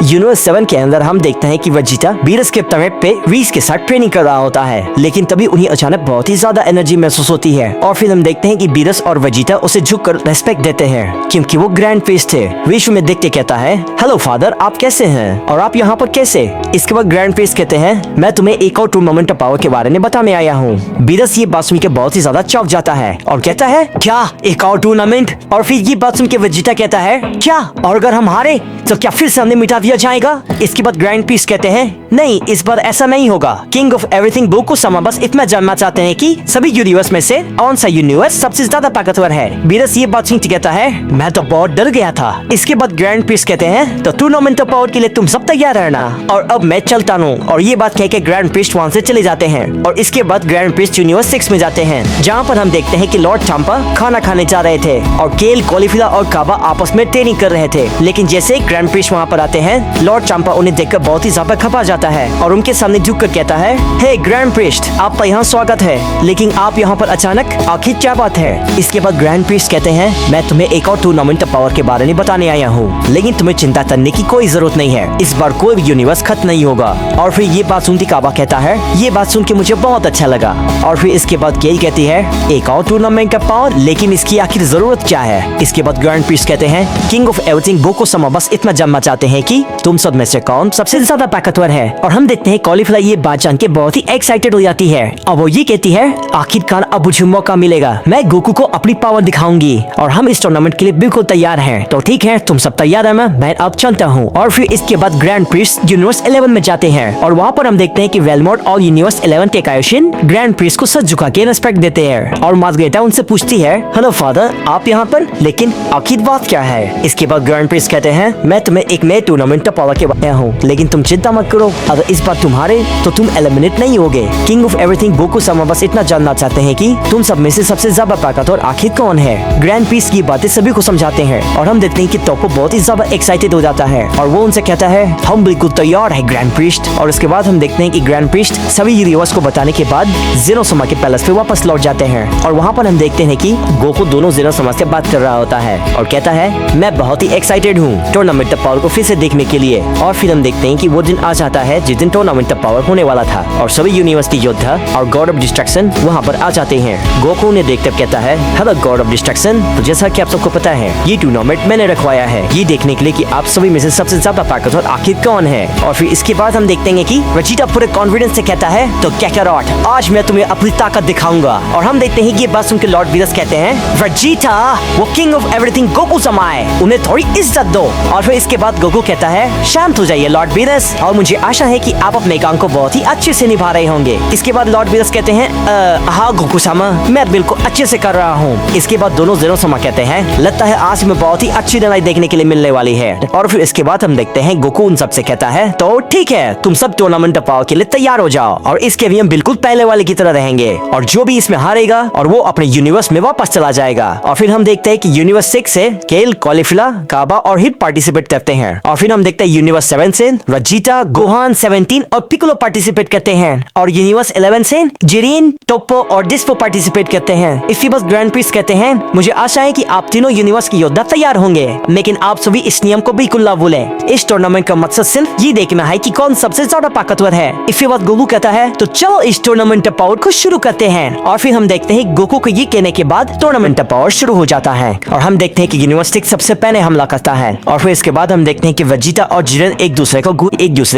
Universe 7 के अंदर हम देखते हैं कि वेजिटा बीरस के तवे पे रीस के साथ ट्रेनिंग कर रहा होता है, लेकिन तभी उन्हें अचानक बहुत ही ज्यादा एनर्जी महसूस होती है और फिर हम देखते हैं कि बीरस और वेजिटा उसे झुककर रेस्पेक्ट देते हैं क्योंकि वो ग्रैंड प्रीस्ट थे। विश्व में देखते कहता है, हेलो फादर, आप कैसे हैं और आप यहाँ पर कैसे? इसके बाद ग्रैंड प्रीस्ट कहते हैं, मैं तुम्हें एक और टूर्नामेंट ऑफ पावर के बारे में बताने आया हूँ। बीरस ये बात सुन के बहुत ही ज्यादा चौंक जाता है और कहता है, क्या एक और टूर्नामेंट? और फिर ये बात सुन के वेजिटा कहता है, क्या और अगर हम हारे तो क्या फिर से हमें मिटा दिया जाएगा? इसके बाद ग्रैंड प्रीस्ट कहते हैं, नहीं, इस बार ऐसा नहीं होगा। किंग ऑफ एवरीथिंग गोकू-सामा बस इतना जानना चाहते हैं कि सभी यूनिवर्स में से कौन सा यूनिवर्स सबसे ज्यादा ताकतवर है। बीरस ये बात सुन के कहता है, मैं तो बहुत डर गया था। इसके बाद ग्रैंड प्रीस्ट कहते हैं, तो टूर्नामेंट ऑफ पावर के लिए तुम सब तैयार रहना और अब मैं चलता हूँ। और ये बात कह के ग्रैंड प्रीस्ट वहाँ से चले जाते हैं और इसके बाद ग्रैंड प्रीस्ट यूनिवर्स 6 में जाते हैं, जहाँ पर हम देखते हैं कि लॉर्ड चांपा खाना खाने जा रहे थे और केल, कॉलीफिला और काबा आपस में ट्रेनिंग कर रहे थे। लेकिन जैसे ग्रैंड प्रीस्ट वहाँ पर आते हैं, लॉर्ड चांपा उन्हें देखकर बहुत ही ज्यादा खपा जाता है और उनके सामने झुककर कहता है, हे ग्रैंड प्रीस्ट, आपका यहाँ स्वागत है, लेकिन आप यहाँ पर अचानक आखिर क्या बात है? इसके बाद ग्रैंड प्रीस्ट कहते हैं, मैं तुम्हें एक और टूर्नामेंट ऑफ पावर के बारे में बताने आया हूँ, लेकिन तुम्हें चिंता करने की कोई जरूरत नहीं है। इस बार कोई भी यूनिवर्स खत्म नहीं होगा। और फिर ये बात सुनती काबा कहता है, ये बात सुन के मुझे बहुत अच्छा लगा। और फिर इसके बाद केल कहती है, एक और टूर्नामेंट ऑफ पावर, लेकिन इसकी आखिर जरूरत क्या है? इसके बाद ग्रैंड प्रीस्ट कहते हैं, किंग ऑफ एवरीथिंग गोकू-सामा बस इतना जानना चाहते हैं कि तुम सब में से कौन सबसे ज्यादा ताकतवर है। और हम देखते हैं कॉलीफ्लाई ये बात जान के बहुत ही एक्साइटेड हो जाती है और वो ये कहती है, आखिरकार अब मुझे मौका मिलेगा, मैं गोकू को अपनी पावर दिखाऊंगी और हम इस टूर्नामेंट के लिए बिल्कुल तैयार हैं। तो ठीक है, तुम सब तैयार है, मैं अब चलता हूँ। और फिर इसके बाद ग्रैंड प्रीस्ट यूनिवर्स 11 में जाते हैं और वहाँ पर हम देखते हैं कि वेलमोट और यूनिवर्स 11 के कायोशिन ग्रैंड प्रीस्ट को सच झुका के रेस्पेक्ट देते हैं और मार्गरेटा उनसे पूछती है, हेलो फादर, आप यहाँ पर, लेकिन आखिर बात क्या है? इसके बाद ग्रैंड प्रीस्ट कहते हैं, मैं तुम्हें एक नए टूर्नामेंट ऑफ पावर के बारे में हूँ, लेकिन तुम चिंता मत करो, अगर इस बार तुम्हारे तो तुम एलिमिनेट नहीं होगे। किंग ऑफ एवरीथिंग गोकू-सामा बस इतना जानना चाहते हैं कि तुम सब में से सबसे ज्यादा ताकतवर आखिर कौन है। ग्रैंड प्रीस्ट की बातें सभी को समझाते हैं और हम देखते हैं कि टोपो बहुत ही ज्यादा एक्साइटेड हो जाता है और वो उनसे कहता है, हम बिल्कुल तैयार है ग्रैंड प्रीस्ट। और उसके बाद हम देखते हैं कि ग्रैंड प्रीस्ट सभी यूनिवर्स को बताने के बाद ज़ेनोसमा के पैलेस पे वापस लौट जाते हैं और वहाँ पर हम देखते हैं कि गोकू दोनों ज़ेनोसमा से बात कर रहा होता है और कहता है, मैं बहुत ही एक्साइटेड हूँ टूर्नामेंट ऑफ पावर को फिर से देखने के लिए। और फिर हम देखते हैं कि वो दिन आ जाता है जिस दिन टूर्नामेंट ऑफ पावर होने वाला था और सभी यूनिवर्स के योद्धा और गॉड ऑफ डिस्ट्रक्शन वहाँ पर आ जाते हैं। गोकू ने देखते कहता है, हेलो गॉड ऑफ डिस्ट्रक्शन, तो जैसा कि आप सबको पता है, ये टूर्नामेंट मैंने रखवाया है ये देखने के लिए कि आप सभी में से सबसे ज्यादा ताकतवर आखिर कौन है। और फिर इसके बाद हम देखते हैं कि वेजिटा पूरे कॉन्फिडेंस से कहता है, तो कैकारॉट, आज मैं तुम्हें अपनी ताकत दिखाऊंगा। और हम देखते हैं कि ये बात सुनकर लॉर्ड वीनस कहते हैं, वेजिटा, वो किंग ऑफ एवरीथिंग गोकू-सामा है, उन्हें थोड़ी इज्जत दो। और फिर इसके बाद गोकू कहता है, शांत हो जाइए लॉर्ड वीनस, और मुझे आशा है कि आप अपने काम को बहुत ही अच्छे से निभा रहे होंगे। इसके बाद लॉर्ड वीनस कहते हैं, हाँ गोकू-सामा, मैं बिल्कुल अच्छे से कर रहा हूँ। इसके बाद दोनों ज़ेनोसमा कहते हैं, लगता है आज में बहुत ही अच्छी लड़ाई देखने के लिए मिलने वाली है। और फिर इसके बाद हम देखते हैं गोकू उन सबसे कहता है, तो ठीक है, तुम सब टूर्नामेंट ऑफ पावर के लिए तैयार हो जाओ और इसके भी हम बिल्कुल पहले वाले की तरह रहेंगे और जो भी इसमें हारेगा और वो अपने यूनिवर्स में वापस चला जाएगा। और फिर हम देखते हैं कि यूनिवर्स 6 से केल, कॉलीफिला, काबा और हिट पार्टिसिपेट करते हैं। और फिर हम देखते हैं यूनिवर्स 7 से वेजिटा, गोहान, 17 और पिकोलो पार्टिसिपेट करते हैं और यूनिवर्स 11 से जिरिन, टोप्पो और डिस्पो पार्टिसिपेट करते हैं। इसके बाद ग्रैंड प्रीस्ट कहते हैं, मुझे आशा है कि आप तीनों यूनिवर्स के योद्धा तैयार होंगे, लेकिन आप सभी इस नियम को बिल्कुल ना भूलें। इस टूर्नामेंट का मकसद सिर्फ ये देखना है कि कौन सबसे ज्यादा ताकतवर है। इसके बाद गोकू कहता है, तो चलो इस टूर्नामेंट ऑफ पावर को शुरू करते हैं। और फिर हम देखते हैं गोकू को ये कहने के बाद टूर्नामेंट ऑफ पावर शुरू हो जाता है और हम देखते हैं कि यूनिवर्स 6 सबसे पहले हमला करता है। और फिर इसके बाद हम देखते हैं कि वेजिटा और जिरेन एक दूसरे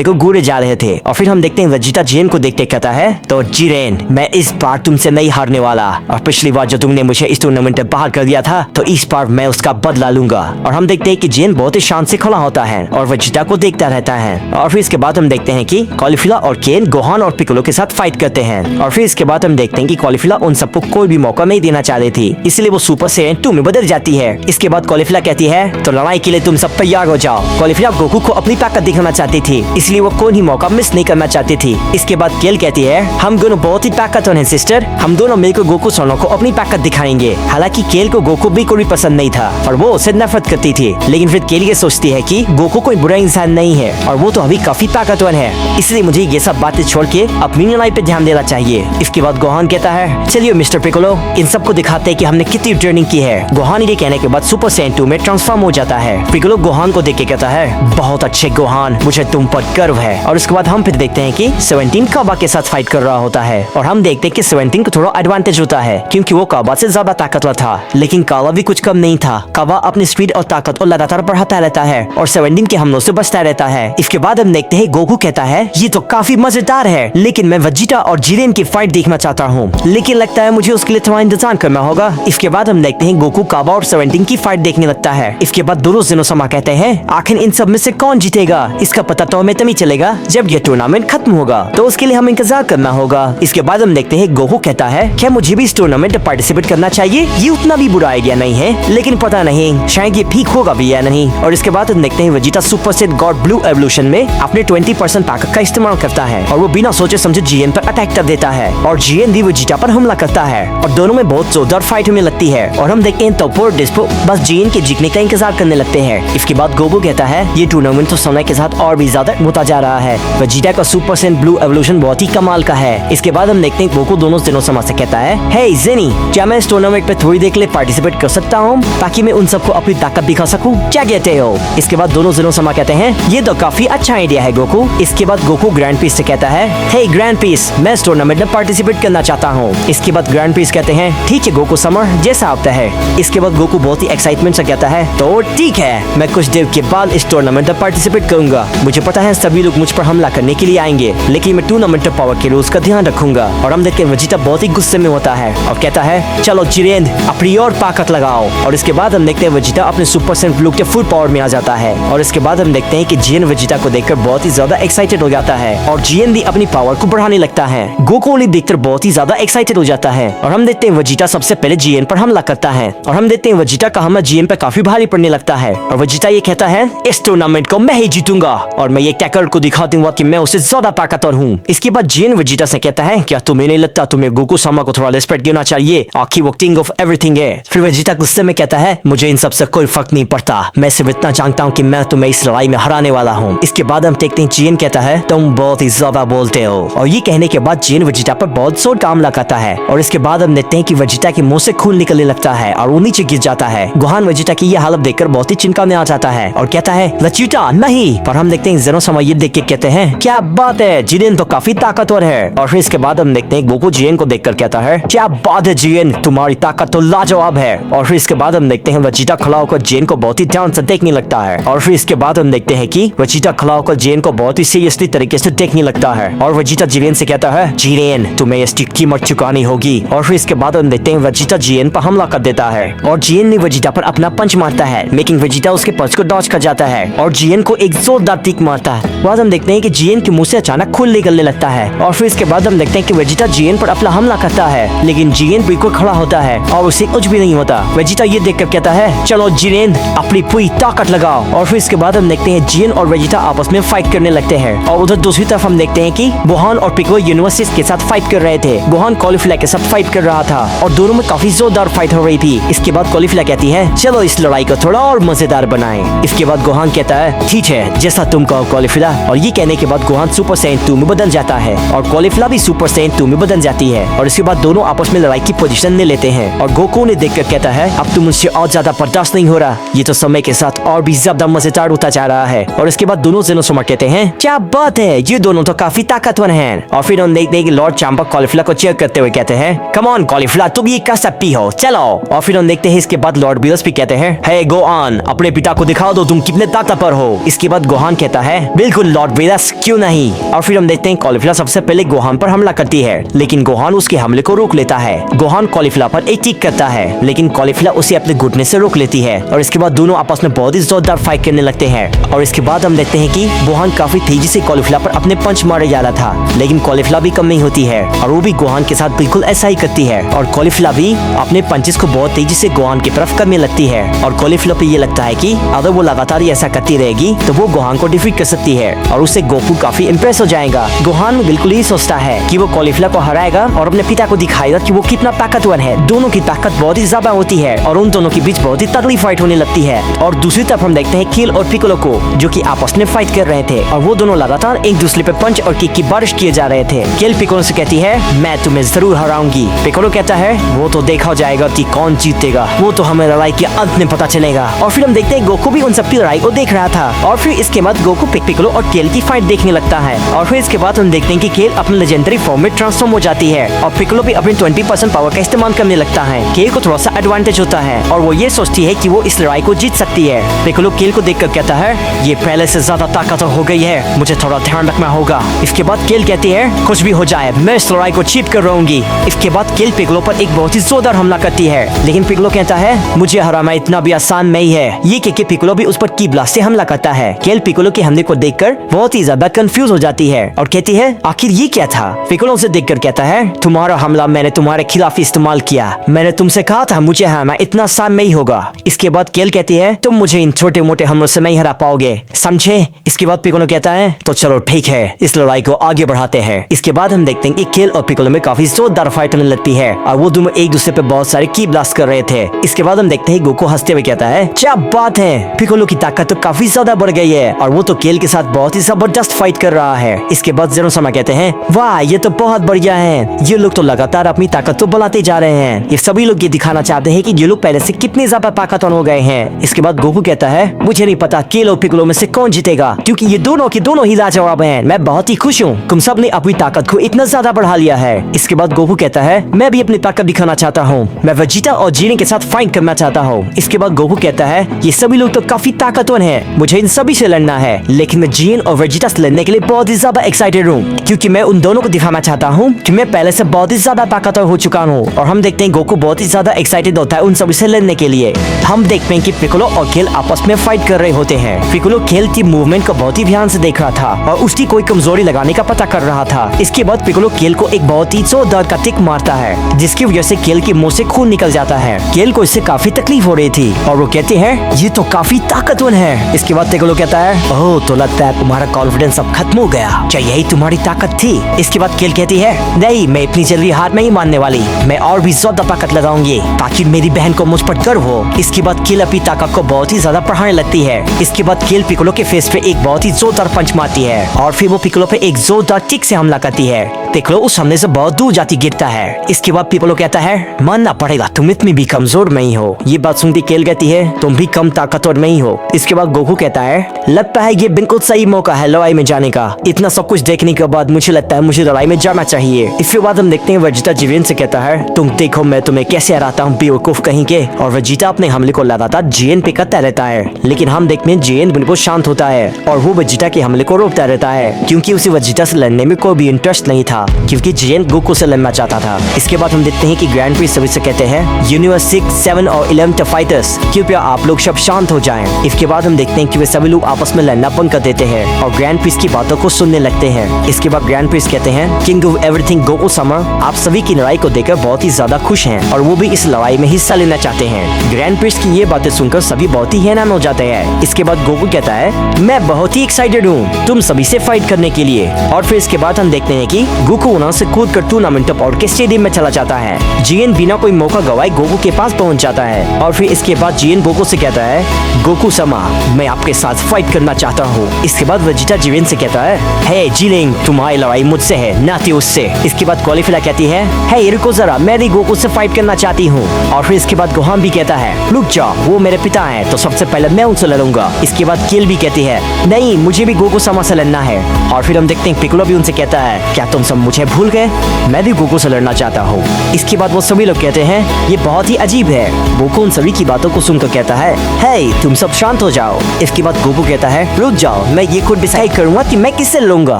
को घूरे जा रहे थे। और फिर हम देखते हैं वेजिटा जिरेन को देखते कहता है, तो जिरेन, मैं इस बार तुमसे नहीं हारने वाला और पिछली बार जो तुमने मुझे इस टूर्नामेंट में बाहर कर दिया था, तो इस बार मैं उसका बदला लूंगा। और हम देखते हैं कि जिरेन बहुत ही शांत से खड़ा होता है और वेजिटा को देखता रहता है। और फिर इसके बाद हम देखते हैं कि कॉलीफिला और केन, गोहान और पिकोलो के साथ फाइट करते हैं। और फिर इसके बाद हम देखते हैं कि कॉलीफिला उन सबको कोई भी मौका नहीं देना चाह रही थी, इसलिए वो सुपर सैयन 2 में बदल जाती है। इसके बाद कॉलीफिला कहती है, तो लड़ाई के लिए तुम सब तैयार हो जाओ। कॉलीफिला गोकू को अपनी ताकत दिखाना चाहती थी, इसलिए वो कोई ही मौका मिस नहीं करना चाहती थी। इसके बाद केल कहती है, हम दोनों बहुत ही ताकतवर हैं सिस्टर, हम दोनों मिलकर गोकू-सामा को अपनी ताकत दिखाएंगे। हालांकि केल को गोकू बिल्कुल भी पसंद नहीं था और वो उससे नफरत करती थी, लेकिन फिर केल ये सोचती है कि गोकू कोई बुरा इंसान नहीं है और वो तो अभी काफी ताकतवर है, इसलिए मुझे ये सब बातें छोड़ के अपनी लड़ाई पे ध्यान देना चाहिए। इसके बाद गोहान कहता है, चलिए मिस्टर पिकोलो, इन सबको दिखाते हैं कि हमने कितनी ट्रेनिंग की है। गोहान ये कहने के बाद सुपर सैयन 2 में ट्रांसफॉर्म हो जाता है। पिकोलो गोहान को देख के कहता है, बहुत अच्छे गोहान, मुझे तुम पर गर्व है। और उसके बाद हम फिर देखते हैं कि 17 काबा के साथ फाइट कर रहा होता है और हम देखते हैं कि 17 को थोड़ा एडवांटेज होता है क्योंकि वो काबा से ज्यादा ताकतवर था। लेकिन काबा भी कुछ कम नहीं था। काबा अपनी स्पीड और ताकत को लगातार बढ़ाता रहता है और 17 के हमलों से बचता रहता है। इसके बाद हम देखते हैं गोकू कहता है ये तो काफी मजेदार है, लेकिन मैं वेजिटा और जिरेन की फाइट देखना चाहता हूँ, लेकिन लगता है मुझे उसके लिए थोड़ा इंतजार करना होगा। इसके बाद हम देखते हैं गोकू काबा और 17 की फाइट देखने लगता है। इसके बाद दोनों जेनोसामा कहते हैं आखिर इन सब में से कौन जीतेगा, इसका पता तो हमें तभी चलेगा जब ये टूर्नामेंट खत्म होगा, तो उसके लिए हमें इंतजार करना होगा। इसके बाद हम देखते हैं गोकू कहता है क्या मुझे भी इस टूर्नामेंट में पार्टिसिपेट करना चाहिए, ये उतना भी बुरा आइडिया नहीं है, लेकिन पता नहीं शायद ये ठीक होगा भी या नहीं। और इसके बाद हम देखते हैं Vegeta super set God blue evolution में अपने 20% ताकत का इस्तेमाल करता है और वो बिना सोचे समझे जीएन पर अटैक कर देता है और जीएन भी वेजिटा पर हमला करता है और दोनों में बहुत जोरदार फाइट होने लगती है। और हम देखते हैं तोपो और डिस्पो बस जीएन के जीतने का इंतजार करने लगते हैं। इसके बाद गोकू कहता है ये टूर्नामेंट तो समय के साथ और भी ज्यादा होता जा रहा है, वेजिटा का सुपर सेट ब्लू एवोल्यूशन बहुत ही कमाल का है। इसके बाद हम देखते हैं गोकू दोनों जेनोसामा से कहता है हे जेनी, क्या मैं इस टूर्नामेंट पे थोड़ी देर के लिए पार्टिसिपेट कर सकता हूँ ताकि मैं उन सबको अपनी ताकत दिखा सकूं, क्या कहते हो? इसके बाद दोनों जेनोसामा कहते हैं ये तो काफी अच्छा आइडिया है गोकू। इसके बाद गोकू ग्रैंड पीस से कहता है हे ग्रैंड पीस, मैं इस टूर्नामेंट में पार्टिसिपेट करना चाहता हूँ। इसके बाद ग्रैंड पीस कहते हैं ठीक है गोकू समर, जैसा आता है। इसके बाद गोकू बहुत ही एक्साइटमेंट से कहता है तो ठीक है, मैं कुछ देर के बाद इस टूर्नामेंट में पार्टिसिपेट करूंगा। मुझे पता है सभी लोग मुझ पर हमला करने के लिए आएंगे, लेकिन मैं टूर्नामेंट पावर के रूल्स का ध्यान रखूंगा। और हम देखते हैं वेजिटा बहुत ही गुस्से में होता है और कहता है चलो जिरेन अपनी और ताकत लगाओ। और इसके बाद हम देखते हैं वेजिटा अपने सुपर सेंट ब्लू के फुल पावर में आ जाता है। और इसके बाद हम देखते हैं कि जीएन वेजिटा को देखकर बहुत ही ज्यादा एक्साइटेड हो जाता है और जीएन भी अपनी पावर को बढ़ाने लगता है। गोकू उन्हें देखकर बहुत ही ज्यादा एक्साइटेड हो जाता है और हम देखते हैं वेजिटा सबसे पहले जीएन पर हमला करता है और हम देखते हैं वेजिटा का हमला जीएन पर काफी भारी पड़ने लगता है और वेजिटा ये कहता है इस टूर्नामेंट को मैं ही जीतूंगा और मैं ये टैकर को दिखा दूंगा कि मैं उससे ज्यादा ताकतवर हूँ। इसके बाद जीएन वेजिटा से कहता है क्या तुम्हें नहीं लगता तुम्हें गोकू सामा को थोड़ा रिस्पेक्ट देना चाहिए, आखिर वो किंग ऑफ एवरीथिंग है। फिर वेजिटा गुस्से में कहता है मुझे इन सब से कोई फर्क नहीं पड़ता, मैं सिर्फ इतना जानता हूँ कि मैं तुम्हें इस लड़ाई में हराने वाला हूँ। इसके बाद हम देखते हैं जीएन कहता है तुम बहुत ही ज्यादा बोलते हो और ये कहने के बाद जीएन वेजिटा पर बहुत जोर का हमला करता है और इसके बाद हम देखते हैं कि वेजिटा के मुंह से खून निकलने लगता है और वो नीचे गिर जाता है। गोहान वेजिटा की ये हालत देखकर बहुत ही चिंता में आ जाता है और कहता है वेजिटा नहीं। पर हम देखते हैं जेनोसामा ये देख के कहते हैं क्या बात है, जीएन तो काफी ताकतवर है। और फिर इसके बाद हम देखते हैं गोकू जीएन को देखकर कहता है क्या बात है जीएन, तुम्हारी ताकत तो लाजवाब है। और फिर इसके बाद हम देखते हैं वेजिटा खड़ा होकर जीएन को बहुत ही ध्यान से देखने लगता है और फिर इसके बाद हम देखते हैं कि वेजिटा खड़ा होकर जीएन को बहुत ही सीरियसली तरीके से देखने लगता है और वेजिटा जीएन से कहता है जीएन तुम्हें इसकी कीमत चुकानी होगी। और फिर इसके बाद हम देखते हैं वेजिटा जीएन पर हमला कर देता है और जीएन ने वेजिटा पर अपना पंच मारता है, लेकिन वेजिटा उसके पंच को डॉज कर जाता है और जीएन को एक जोरदार टिक मारता है। बाद हम देखते हैं कि जीएन के मुंह से अचानक खून निकलने लगता है और फिर इसके बाद हम देखते हैं कि वेजिटा जीएन पर अपना हमला करता है, लेकिन जीएन बिल्कुल खड़ा होता है और उसे कुछ भी नहीं होता। वेजिटा ये देखकर कहता है चलो जीएन अपनी पूरी ताकत लगाओ। और फिर इसके बाद हम देखते हैं जीएन और वेजिटा आपस में फाइट करने लगते हैं और उधर दूसरी तरफ हम देखते हैं कि गोहान और पिको यूनिवर्सिटीज के साथ फाइट कर रहे थे। गोहान कॉलीफ्लाई के साथ फाइट कर रहा था और दोनों में काफी जोरदार फाइट हो रही थी। इसके बाद कॉलीफ्लाई कहती है चलो इस लड़ाई को थोड़ा और मजेदार बनाएं। इसके बाद गोहान कहता है ठीक है जैसा तुम कहो कॉलीफ्लाई। और ये कहने के बाद गोहान सुपर सैयन 2 में बदल जाता है और कॉलीफ्लाई भी सुपर सैयन 2 में बदल जाती है और इसके बाद दोनों आपस में लड़ाई की पोजीशन ले लेते हैं और गोकू ने देखकर कहता है अब तुम मुझसे और ज्यादा बर्दाश्त नहीं हो रहा, ये तो समय के साथ और भी ज्यादा मजेदार होता जा रहा है। और इसके बाद दोनों जेनोसामा कहते हैं क्या बात है, ये दोनों तो काफी ताकतवर हैं। और फिर हम देखते हैं कि लॉर्ड चांपा कॉलीफ्लाई को चेयर करते हुए कहते हैं कम ऑन कॉलीफ्लाई तुम ये कर सकती हो, चलो। और फिर हम देखते हैं इसके बाद लॉर्ड बीरस भी कहते हैं हे गोहान अपने पिता को दिखा दो तुम कितने ताकतवर हो। इसके बाद गोहान कहता है बिल्कुल लॉर्ड बीरस क्यों नहीं। और फिर हम देखते हैं कॉलीफ्लाई सबसे पहले गोहान पर हमला करती है, लेकिन गोहान उसके हमले को रोक लेता है। गोहान कॉलीफ्लाई पर एक टिक करता है, लेकिन कॉलीफ्लाई उसे अपने घुटने से रोक लेती है और इसके बाद दोनों आपस में बहुत ही जोरदार फाइट करने लगते हैं। और इसके बाद हम देखते हैं कि गोहान काफी तेजी से कॉलीफ्लाई पर अपने पंच मारे जा रहा था, लेकिन कॉलीफ्लाई भी कम नहीं होती है और वो भी गोहान के साथ बिल्कुल ऐसा ही करती है और कॉलीफ्लाई भी अपने पंचेस को बहुत तेजी से गोहान की तरफ करने लगती है। और कॉलीफ्लाई पे ये लगता है कि अगर वो लगातार ऐसा करती रहेगी तो वो गोहान को डिफीट कर सकती है और उससे गोकू काफी इम्प्रेस हो जाएगा। गोहान बिल्कुल ही सोचता है कि वो कॉलीफ्लाई को हराएगा और अपने पिता को दिखाएगा कि वो कितना ताकतवर है। दोनों की ताकत बहुत ही ज्यादा होती है और उन दोनों के बीच बहुत ही तगड़ी फाइट होने लगती है। और दूसरी तरफ हम देखते हैं किल और पिकोलो को जो कि आपस में फाइट कर रहे थे और वो दोनों लगातार एक दूसरे पे पंच और किक की बारिश किए जा रहे थे। किल पिकोलो से कहती है मैं तुम्हें जरूर हराऊंगी। पिकोलो कहता है वो तो देखा जाएगा कि कौन जीतेगा, वो तो हमें लड़ाई के अंत में पता चलेगा। और फिर हम देखते हैं गोकू भी उन सबकी लड़ाई को देख रहा था। और फिर इसके बाद गोकू पिकोलो और केल की फाइट देखने लगता है। और फिर इसके बाद हम देखते हैं कि केल अपने लेजेंडरी फॉर्म में ट्रांसफॉर्म हो जाती है और पिकोलो भी अपने 20% पावर का इस्तेमाल करने लगता है। केल को थोड़ा सा एडवांटेज होता है और वो ये सोचती है कि वो इस लड़ाई को जीत सकती है। पिकोलो केल को देखकर कहता है, ये पहले से ज्यादा ताकतवर हो गई है, मुझे थोड़ा ध्यान रखना होगा। इसके बाद केल कहती है, कुछ भी हो जाए मैं इस लड़ाई को जीत कर रहूंगी। इसके बाद केल पिकोलो पर एक बहुत ही जोरदार हमला करती है, लेकिन पिकोलो कहता है, मुझे हराना इतना भी आसान नहीं है। ये कह के पिकोलो भी उस पर की ब्लास्ट से हमला करता है। केल पिकोलो के हमले को देखकर बहुत ही ज्यादा कंफ्यूज हो जाती है और कहती है, आखिर ये क्या था। पिकोलो उसे देखकर कहता है, तुम्हारा हमला मैंने तुम्हारे खिलाफ इस्तेमाल किया, मैंने तुमसे कहा था मुझे हराना इतना आसान नहीं होगा। इसके बाद केल कहती है, तुम मुझे इन छोटे मोटे हमलों से नहीं हरा पाओगे, समझे। इसके बाद पिकोलो कहता है, तो चलो ठीक है, इस लड़ाई को आगे बढ़ाते हैं। इसके बाद हम देखते हैं कि केल और पिकोलो में काफी जोरदार फाइट होने लगती है और वो दोनों एक दूसरे पे बहुत सारे की ब्लास्ट कर रहे थे। इसके बाद हम देखते हैं गोकू हंसते हुए कहता है, क्या बात है, पिकोलो की ताकत तो काफी ज्यादा बढ़ गई है और वो तो केल के साथ बहुत ही जबरदस्त फाइट कर रहा है। इसके बाद ज़ेरो समा कहते हैं, वाह ये तो बहुत बढ़िया है, ये लोग तो लगातार अपनी ताकत तो बढ़ाते जा रहे हैं। ये सभी लोग ये दिखाना चाहते हैं कि ये लोग पहले से कितने ज्यादा ताकतवर हो गए हैं। इसके बाद गोकू कहता है, मुझे नहीं पता केल और पिकोलो में से कौन जीतेगा, क्योंकि ये दोनों के दोनों ही लाजवाब हैं। मैं बहुत ही खुश हूँ, तुम सब ने अपनी ताकत को इतना ज्यादा बढ़ा लिया है। इसके बाद गोकू कहता है, मैं भी अपनी ताकत दिखाना चाहता हूँ, मैं वेजिटा और जीने के साथ फाइट करना चाहता हूँ। इसके बाद गोकू कहता है, ये सभी लोग तो काफी ताकतवर हैं, मुझे इन सभी से लड़ना है, लेकिन मैं जीन और वेजिटा से लड़ने के लिए बहुत ही ज्यादा एक्साइटेड हूँ, क्योंकि मैं उन दोनों को दिखाना चाहता हूँ कि मैं पहले से बहुत ही ज्यादा ताकतवर हो चुका हूँ। और हम देखते हैं गोकू बहुत ही ज्यादा एक्साइटेड होता है उन सभी से लड़ने के लिए। हम देखते हैं कि पिकोलो और केल आपस में फाइट कर रहे होते हैं। पिकोलो केल की मूवमेंट को बहुत ही ध्यान से देख रहा था और उसकी कोई कमजोरी लगाने का पता कर रहा था। इसके बाद पिकोलो केल को एक बहुत ही जोरदार का किक मारता है, जिसकी वजह से केल के मुंह से खून निकल जाता है। केल को इससे काफी तकलीफ हो रही थी और वो कहते हैं, ये तो काफी ताकतवर है। इसके बाद पिकोलो कहता है, ओह तो लगता है तुम्हारा कॉन्फिडेंस अब खत्म हो गया, क्या यही तुम्हारी ताकत थी। इसके बाद केल कहती है, नहीं मैं इतनी जल्दी हार नहीं मानने वाली, मैं और भी ज्यादा ताकत लगाऊंगी ताकि मेरी बहन को मुझ पर गर्व हो। इसके बाद केल अपनी ताकत को बहुत ही ज्यादा बढ़ाने लगती है। इसके बाद केल पिकोलो के फेस पे एक बहुत ही जोरदार पंच मारती है और फिर वो पिकोलो पे एक जोरदार किक से हमला करती है। पिकोलो उस हमले से बहुत दूर जाती गिरता है। इसके बाद पिकोलो कहता है, मानना पड़ेगा तुम इतनी भी कमजोर नहीं हो। ये बात सुनती केल कहती है, तुम भी कम ताकतवर नहीं हो। इसके बाद गोकू कहता है, लगता है ये बिल्कुल सही मौका है लड़ाई में जाने का। इतना सब कुछ देखने के बाद मुझे लगता है मुझे लड़ाई में जाना चाहिए। इसके बाद हम देखते हैं वेजिटा जीवेन से कहता है, तुम देखो मैं तुम्हें कैसे हराता हूँ बेवकूफ कहीं के। और वेजिटा अपने हमले को लगातार जीएन पे करता रहता है, लेकिन हम देखते हैं जीएन बिल्कुल शांत होता है और वो वेजिटा के हमले को रोकता रहता है, क्योंकि उसे वेजिटा से लड़ने में कोई भी इंटरेस्ट नहीं था, क्योंकि जीएन गोकू से लड़ना चाहता था। इसके बाद हम देखते हैं कि ग्रैंड प्रिंस सभी से कहते हैं, यूनिवर्स 6, 7 और 11 फाइटर्स, कृपया आप लोग सब शांत हो जाएं। इसके बाद हम देखते हैं कि वे सभी लोग आपस में लड़ना बंद कर देते हैं और ग्रैंड प्रिंस की बातों को सुनने लगते हैं। इसके बाद ग्रैंड प्रिंस कहते हैं, किंग ऑफ एवरीथिंग गोकू समा, आप सभी की लड़ाई को देखकर बहुत ही ज्यादा खुश हैं और वो भी इस लड़ाई में हिस्सा लेना चाहते हैं। ग्रैंड प्रिंस की ये बातें सुनकर सभी बहुत ही हैरान हो जाते हैं। इसके बाद गोकू कहता है, मैं बहुत ही एक्साइटेड हूँ तुम सभी से फाइट करने के लिए। और फिर इसके बाद हम देखते हैं कि गोकू वहाँ से कूद कर टूर्नामेंट और के स्टेडियम में चला जाता है। जीएन बिना कोई मौका गवाए गोकू के पास पहुँच जाता है और फिर इसके बाद जीएन गोकू से कहता है, गोकू समा मैं आपके साथ फाइट करना चाहता हूँ। इसके बाद वेजिटा जीवेन से कहता है, हे जीलिंग तुम्हारी लड़ाई मुझसे है ना कि उससे। इसके बाद कॉलीफिला कहती है, हे रुको जरा मैं भी गोकू से फाइट करना चाहती हूँ। और फिर इसके बाद गोहान भी कहता है, रुक जाओ वो मेरे पिता हैं तो सबसे पहले मैं उनसे लड़ूंगा। इसके बाद केल भी कहती है, नहीं मुझे भी गोकू समा से लड़ना है। और फिर हम देखते हैं पिकोलो भी उनसे कहता है, क्या तुम सब मुझे भूल गए, मैं भी गोकू से लड़ना चाहता हूँ। इसके बाद वो सभी लोग कहते हैं, ये बहुत ही अजीब है। गोकू उन सभी की बातों को सुनकर कहता है, हे तुम सब शांत हो जाओ। इसके बाद गोकू कहता है, रुक जाओ मैं ये खुद डिसाइड करूंगा कि मैं किससे लड़ूंगा,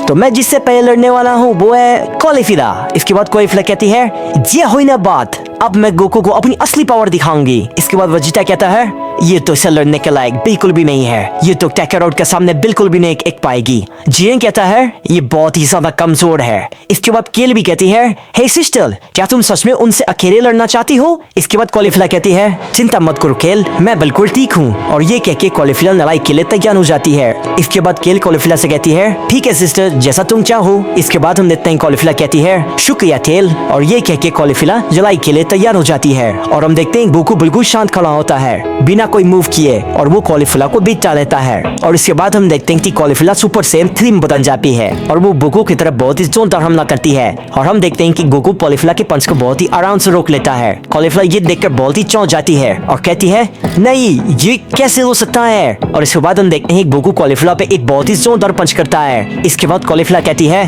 तो मैं जिससे पहले लड़ने वाला हूँ वो है कॉलीफिला। इसके बाद कॉलीफिला कहती है, ये हुई ना बात, अब मैं गोकू को अपनी असली पावर दिखाऊंगी। इसके बाद वेजिटा कहता है, ये तो इसे लड़ने के लायक बिल्कुल भी नहीं है, ये तो काकारोट के सामने बिल्कुल भी नहीं टिक पाएगी। जीएन कहता है, ये बहुत ही ज्यादा कमजोर है। इसके बाद केल भी कहती है, हे सिस्टर क्या तुम सच में उनसे अकेले लड़ना चाहती हो। इसके बाद कॉलीफिला कहती है, चिंता मत करो केल मैं बिल्कुल ठीक हूँ। और ये कह के कॉलीफिला लड़ाई के लिए तैयार हो जाती है। इसके बाद केल कॉलीफिला से कहती है, ठीक है सिस्टर जैसा तुम चाहो। इसके बाद हम देखते हैं कॉलीफिला कहती है, शुक्रिया केल। और ये कह के कॉलीफिला लड़ाई के लिए तैयार हो जाती है और हम देखते हैं गोकू बिल्कुल शांत खड़ा होता है, बिना कोई मूव किए और वो कॉलीफ्लावर को बीट लेता है। और इसके बाद हम देखते हैं कि कॉलीफ्लावर सुपर सैयन 3 में बदल जाती है और वो गोकू की तरफ बहुत ही जोरदार हमला करती है। और हम देखते हैं कि गोकू कॉलीफ्लावर के पंच को बहुत ही आराम से रोक लेता है। कॉलीफ्लावर ये देखकर बहुत ही चौंक जाती है और कहती है नहीं, ये कैसे हो सकता है। और इसके बाद हम देखते हैं गोकू कॉलीफ्लावर पे एक बहुत ही जोरदार पंच करता है। इसके बाद कॉलीफ्लावर कहती है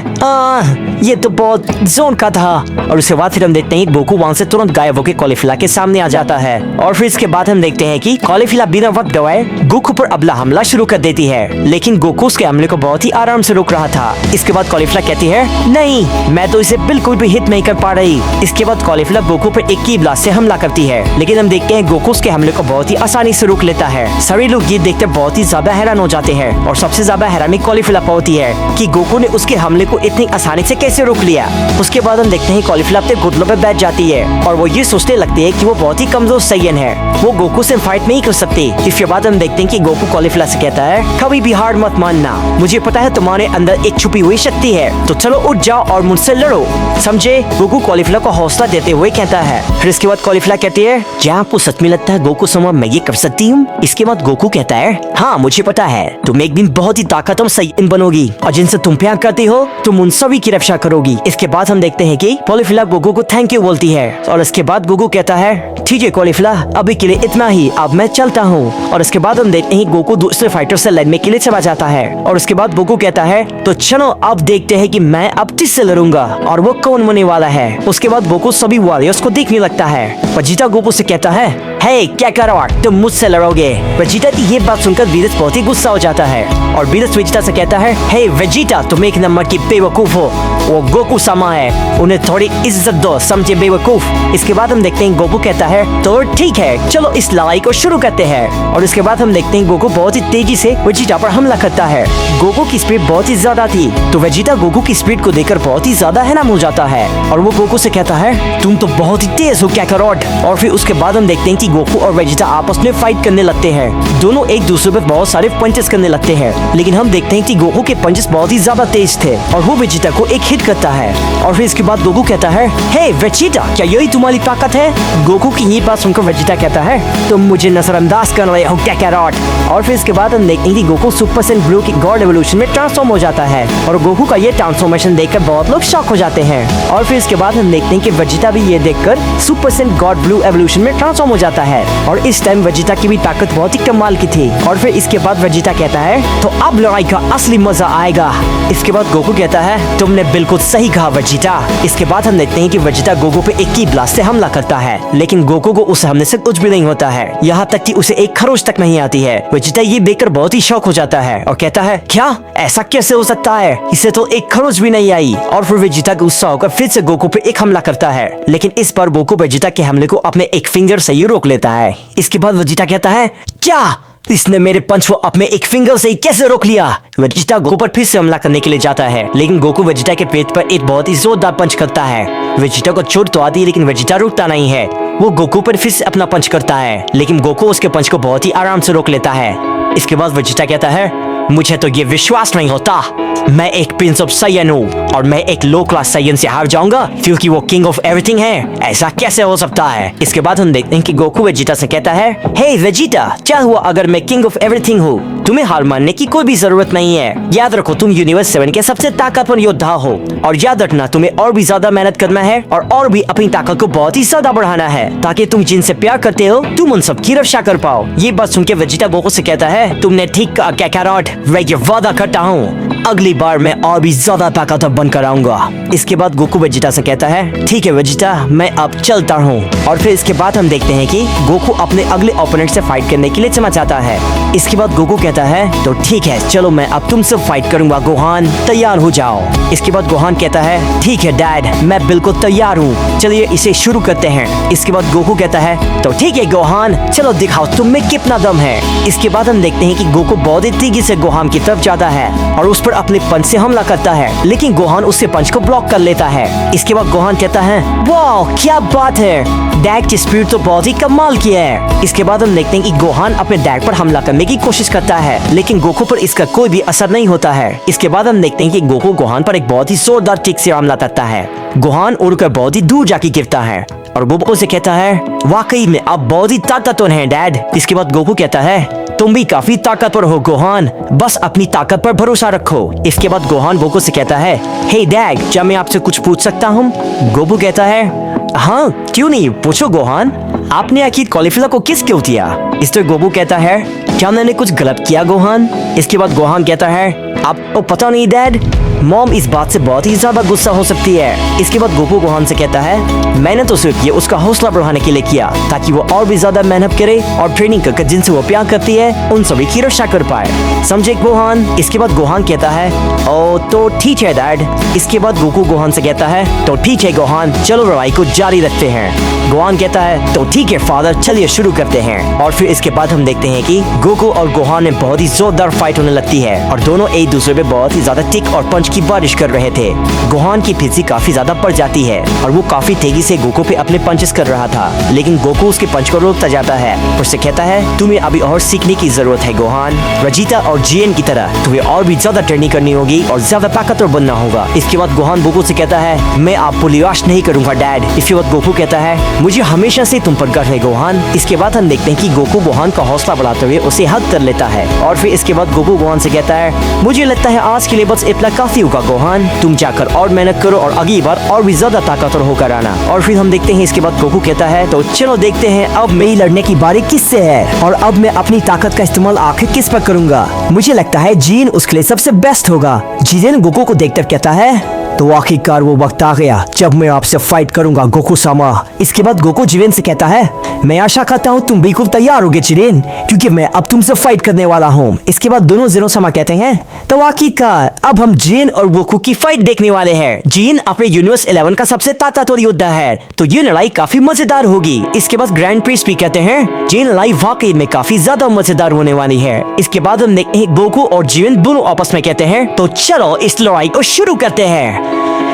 ये तो बहुत जोर का था। और उसके बाद फिर हम देखते हैं गोकू वहां से तुरंत गायब होकर कॉलीफ्लावर के सामने आ जाता है। और फिर इसके बाद हम देखते हैं कि कॉलीफ्लावर बिना वक्त गवाए गोकू पर अगला हमला शुरू कर देती है, लेकिन गोकू उसके हमले को बहुत ही आराम से रोक रहा था। इसके बाद कॉलीफ्लावर कहती है नहीं, मैं तो इसे बिल्कुल भी हिट नहीं कर पा रही। इसके बाद कॉलीफ्लावर गोकू पर एक की ब्लास्ट से हमला करती है, लेकिन हम देखते हैं गोकू उसके हमले को बहुत ही आसानी से रोक लेता है। सभी लोग ये देखकर बहुत ही ज्यादा हैरान हो जाते हैं और सबसे ज्यादा हैरानी कॉलीफ्लावर पर होती है कि गोकू ने उसके हमले को इतनी आसानी से कैसे रोक लिया। उसके बाद हम देखते हैं कॉलीफ्लावर अपने घुटनों पर बैठ जाती है और वो ये सोचने लगती है कि वो बहुत ही कमजोर सैयन है, वो गोकू से फाइट नहीं कर सकती। इसके बाद हम देखते हैं कि गोकू कॉलीफ्लावर से कहता है कभी भी हार मत मानना, मुझे पता है तुम्हारे अंदर एक छुपी हुई शक्ति है, तो चलो उठ जाओ और मुझसे लड़ो, समझे। गोकू कॉलीफ्लावर को हौसला देते हुए कहता है। फिर इसके बाद कॉलीफ्लावर कहती है क्या आपको सच में लगता है गोकू समझ मैं ये कर सकती हूँ। इसके बाद गोकू कहता है हाँ मुझे पता है, तुम एक दिन बहुत ही ताकतवर सैयन बनोगी और जिनसे तुम प्यार करती हो तुम उन सभी की रक्षा करोगी। इसके बाद हम देखते हैं कि कॉलीफ्लावर गोकू को थैंक यू बोलती है और इसके बाद गोकू कहता है ठीक है कॉलीफ्लावर, अभी के लिए इतना ही, अब मैं चलता हूँ। और इसके बाद हम देखते हैं गोकू दूसरे फाइटर से लड़ने के लिए चला जाता है और उसके बाद गोकू कहता है तो चलो अब देखते हैं कि मैं अब किससे लड़ूंगा और वो कौन होने वाला है। उसके बाद गोकू सभी वॉरियर्स को देखने लगता है। वेजिटा गोकू से कहता है हे क्या करो, तुम मुझसे लड़ोगे। वेजिटा की ये बात सुनकर वीरस बहुत ही गुस्सा हो जाता है और वीरस वेजिटा से कहता है हे वेजिटा, तुम एक नंबर की बेवकूफ हो, वो गोकू सामा है, उन्हें थोड़ी इज्जत दो, समझे बेवकूफ। इसके बाद हम देखते हैं गोकू कहता है तो ठीक है चलो इस लड़ाई को शुरू करते हैं। और इसके बाद हम देखते हैं गोकू बहुत ही तेजी से वेजिटा पर हमला करता है। गोकू की स्पीड बहुत ही ज्यादा थी तो वेजिटा गोकू की स्पीड को देखकर बहुत ही ज्यादा हैरान हो जाता है और वो गोकू से कहता है तुम तो बहुत ही तेज हो कैकारोट। और फिर उसके बाद हम देखते हैं कि गोकू और वेजिटा आपस में फाइट करने लगते हैं। दोनों एक दूसरे पे बहुत सारे पंचेस करने लगते हैं, लेकिन हम देखते हैं कि गोकू के पंचेस बहुत ही ज्यादा तेज थे और वो वेजिटा को एक हिट करता है। और फिर इसके बाद गोकू कहता है हे वेजिटा, क्या यही तुम्हारी ताकत है। गोकू की ये बात सुनकर वेजिटा कहता है तुम मुझे नजरअंदाज कर रहे हो कैकारोट। और फिर इसके बाद हम देखते हैं कि गोकू सुपर सैयन ब्लू की गॉड एवोल्यूशन में ट्रांसफॉर्म हो जाता है और गोकू का ये ट्रांसफॉर्मेशन देखकर बहुत लोग शॉक हो जाते हैं। और फिर इसके बाद हम देखते हैं कि वेजिटा भी ये देखकर super Saiyan God blue evolution में ट्रांसफॉर्म हो जाता है और इस टाइम वेजिटा की भी ताकत बहुत ही कमाल की थी। और फिर इसके बाद वेजिटा कहता है तो अब लड़ाई का असली मजा आएगा। इसके बाद गोकू कहता है तुमने बिल्कुल सही कहा वेजिटा। इसके बाद हम देखते हैं कि वेजिटा गोकू पे एक की ब्लास्ट से हमला करता है, लेकिन गोकू को उस हमले से कुछ भी नहीं होता है, यहाँ तक कि उसे एक खरोच तक नहीं आती है। वेजिटा ये देखकर बहुत ही शौक हो जाता है और कहता है क्या ऐसा कैसे हो सकता है, इसे तो एक खरोच भी नहीं आई। और फिर वेजिटा गुस्सा होकर फिर से गोकू पे एक हमला करता है, लेकिन इस बार गोकू वेजिटा के हमले को अपने एक फिंगर से ही रोक लेता है। इसके बाद वेजिटा कहता है क्या इसने मेरे पंच को अपने एक फिंगर से ही कैसे रोक लिया। वेजिटा गोकू पर फिर से हमला करने के लिए जाता है, लेकिन गोकू वेजिटा के पेट पर एक बहुत ही जोरदार पंच करता है। वेजिटा को चोट तो आती है, लेकिन वेजिटा रुकता नहीं है। वो गोकू पर फिर से अपना पंच करता है, लेकिन गोकू उसके पंच को बहुत ही आराम से रोक लेता है। इसके बाद वेजिटा कहता है मुझे तो ये विश्वास नहीं होता, मैं एक प्रिंस ऑफ सैयन हूँ और मैं एक लो क्लास सैयन से हार जाऊंगा क्योंकि वो किंग ऑफ एवरीथिंग है, ऐसा कैसे हो सकता है। इसके बाद हम देखते हैं कि गोकू वेजिटा से कहता है हे वेजिटा, क्या हुआ अगर मैं किंग ऑफ एवरीथिंग हूँ, तुम्हें हार मानने की कोई भी जरूरत नहीं है। याद रखो तुम यूनिवर्स 7 के सबसे ताकतवर योद्धा हो और याद रखना तुम्हें और भी ज्यादा मेहनत करना है और भी अपनी ताकत को बहुत ही ज्यादा बढ़ाना है ताकि तुम जिनसे प्यार करते हो तुम उन सब की रक्षा कर पाओ। ये बात सुन के वेजिटा गोकू से कहता है तुमने ठीक कहा कैकारोट, मैं ये वादा करता हूँ अगली बार मैं और भी ज्यादा ताकतवर बनकर आऊंगा। इसके बाद गोकू वेजिटा से कहता है ठीक है वेजिटा, मैं अब चलता हूँ। और फिर इसके बाद हम देखते हैं कि गोकू अपने अगले ओपोनेंट से फाइट करने के लिए चला जाता है। इसके बाद गोकू कहता है तो ठीक है चलो मैं अब तुमसे फाइट करूंगा गोहान, तैयार हो जाओ। इसके बाद गोहान कहता है ठीक है डैड, मैं बिल्कुल तैयार हूँ, चलिए इसे शुरू करते हैं। इसके बाद गोकू कहता है तो ठीक है गोहान, चलो दिखाओ तुम में कितना दम है। इसके बाद हम देखते हैं कि गोकू बहुत ही तेजी से गोहान की तरफ जाता है और उस पर अपने पंच से हमला करता है, लेकिन गोहान उससे पंच को ब्लॉक कर लेता है। इसके बाद गोहान कहता है, वाह क्या बात है, डैग की स्पीड तो बहुत ही कमाल की है। इसके बाद हम देखते हैं कि गोहान अपने डैग पर हमला करने की कोशिश करता है, लेकिन गोकू पर इसका कोई भी असर नहीं होता है। इसके बाद हम देखते हैं कि गोकू गोहान पर एक बहुत ही जोरदार किक से हमला करता है। गोहान उड़कर बहुत ही दूर जाके गिरता है और गोकू से कहता है, वाकई में आप बहुत ही ताकतवर हैं डैड। इसके बाद गोकू कहता है, तुम भी काफी ताकतवर हो गोहान, बस अपनी ताकत पर भरोसा रखो। इसके बाद गोहान गोकू से कहता है, हे डैड, क्या मैं आपसे कुछ पूछ सकता हूँ? गोकू कहता है, हाँ क्यों नहीं, पूछो गोहान। आपने आखिर कॉलीफ्लावर को किस क्यों दिया? इस पर गोकू कहता है, क्या मैंने कुछ गलत किया गोहान? इसके बाद गोहान कहता है, आपको पता नहीं डैड, मॉम इस बात से बहुत ही ज्यादा गुस्सा हो सकती है। इसके बाद गोकू गोहान से कहता है, मैंने तो सिर्फ ये उसका हौसला बढ़ाने के लिए किया ताकि वो और भी ज्यादा मेहनत करे और ट्रेनिंग कर जिनसे वो प्यार करती है उन सभी की रक्षा कर पाए, समझे गोहान? इसके बाद गोहान कहता है, ओ तो ठीक है डैड। इसके बाद गोकू गोहान से कहता है, तो ठीक है गोहान, चलो लड़ाई को जारी रखते हैं। गोहान कहता है, तो ठीक है फादर, चलिए शुरू करते हैं। और फिर इसके बाद हम देखते हैं कि गोकू और गोहान में बहुत ही जोरदार फाइट होने लगती है और दोनों एक दूसरे पे बहुत ही ज्यादा किक और पंच की बारिश कर रहे थे। गोहान की फिजिक काफी ज्यादा बढ़ जाती है और वो काफी तेजी से गोकू पे अपने पंचेस कर रहा था, लेकिन गोकू उसके पंच को रोकता जाता है और उससे कहता है, तुम्हें अभी और सीखने की जरूरत है गोहान। वेजिटा और जीएन की तरह तुम्हें और भी ज्यादा ट्रेनिंग करनी होगी और ज्यादा ताकतवर बनना होगा। इसके बाद गोहान गोकू से कहता है, मैं आपको निराश नहीं करूंगा डैड। इसके बाद गोकू कहता है, मुझे हमेशा से तुम पर गर्व है गोहान। इसके बाद हम देखते हैं कि गोकू गोहान का हौसला बढ़ाते हुए उसे हग कर लेता है और फिर इसके बाद गोकू गोहान से कहता है, मुझे लगता है आज के लिए बस इतना काफी होगा गोहान, तुम जाकर और मेहनत करो और अगली बार और भी ज्यादा ताकतवर होकर आना। और फिर हम देखते हैं इसके बाद गोकू कहता है, तो चलो देखते हैं अब मेरी लड़ने की बारी किससे है और अब मैं अपनी ताकत का इस्तेमाल आखिर किस पर करूंगा। मुझे लगता है जीन उसके लिए सबसे बेस्ट होगा। जीन गोकू को देखकर कहता है, तो आखिरकार वो वक्त आ गया जब मैं आपसे फाइट करूंगा गोकू सामा। इसके बाद गोकू जिरेन से कहता है, मैं आशा करता हूँ तुम बिल्कुल तैयार होगे जिरेन, क्योंकि मैं अब तुमसे फाइट करने वाला हूँ। इसके बाद दोनों जीरो सामा कहते हैं, तो आखिरकार अब हम जीन और गोकू की फाइट देखने वाले हैं। जीन अपने यूनिवर्स 11 का सबसे ताकतवर योद्धा है, तो ये लड़ाई काफी मजेदार होगी। इसके बाद ग्रैंड प्रिंस भी कहते हैं, जीन लड़ाई वाकई में काफी ज्यादा मजेदार होने वाली है। इसके बाद हम देखते हैं गोकू और जीन दोनों आपस में कहते हैं, तो चलो इस लड़ाई को शुरू करते हैं।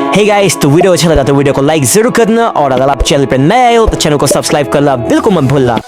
हे गाइस, तो वीडियो अच्छा लगा तो वीडियो को लाइक जरूर करना और अगर आप चैनल पर नए आए हो तो चैनल को सब्सक्राइब करना बिल्कुल मत भूलना।